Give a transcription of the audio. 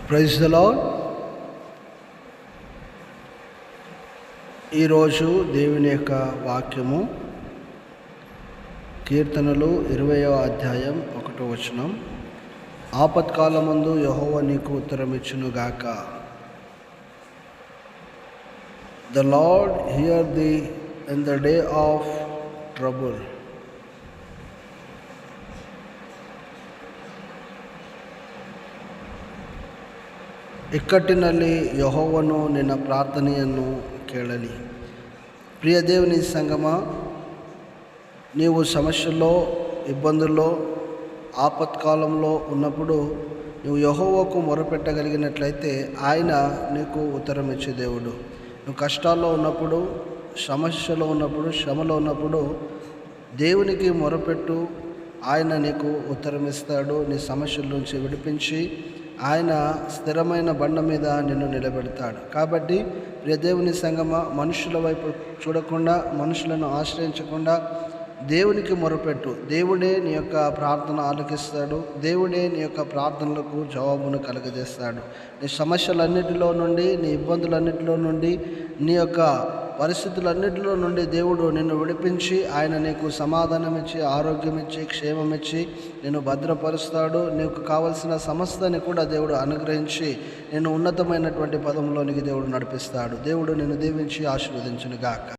Praise the lord. ఈరోజు దేవుని యొక్క వాక్యము కీర్తనలు 20వ అధ్యాయం 1వ వచనం. ఆపత్కాలమందు యెహోవా నీకు ఉత్తరమిచ్చునుగాక. The lord hear thee in the day of trouble. ಇಕ್ಕಟ್ಟಿನಲ್ಲಿ ಯೆಹೋವನು ನಿನ್ನ ಪ್ರಾರ್ಥನೆಯನ್ನು ಕೇಳಲಿ. ప్రియ దేవుని సంగమా, నీవు సమస్యల్లో, ఇబ్బందుల్లో, ఆపత్కాలంలో ఉన్నప్పుడు నువ్వు యెహోవాకు మొరపెట్టగలిగినట్లయితే ఆయన నీకు ఉత్తరం ఇచ్చే దేవుడు. నువ్వు కష్టాల్లో ఉన్నప్పుడు, సమస్యలో ఉన్నప్పుడు, శ్రమలో ఉన్నప్పుడు దేవునికి మొరపెట్టు. ఆయన నీకు ఉత్తరం ఇస్తాడు. నీ సమస్యల నుంచి విడిపించి ఆయన స్థిరమైన బండ మీద నిన్ను నిలబెడతాడు. కాబట్టి ప్రియ దేవుని సంగమా, మనుషుల వైపు చూడకుండా, మనుషులను ఆశ్రయించకుండా దేవునికి మొరపెట్టు. దేవుడే నీ యొక్క ప్రార్థన ఆలకిస్తాడు. దేవుడే నీ యొక్క ప్రార్థనలకు జవాబును కలుగజేస్తాడు. నీ సమస్యలన్నిటిలో నుండి, నీ ఇబ్బందులన్నిటిలో నుండి, నీ యొక్క పరిస్థితులన్నిటిలో నుండి దేవుడు నిన్ను విడిపించి ఆయన నీకు సమాధానం ఇచ్చి, ఆరోగ్యం ఇచ్చి, క్షేమం ఇచ్చి నిన్ను భద్రపరుస్తాడు. నీకు కావలసిన సమస్తాన్ని కూడా దేవుడు అనుగ్రహించి నిన్ను ఉన్నతమైనటువంటి పదంలోనికి దేవుడు నడిపిస్తాడు. దేవుడు నిన్ను దీవించి ఆశీర్వదించునుగాక.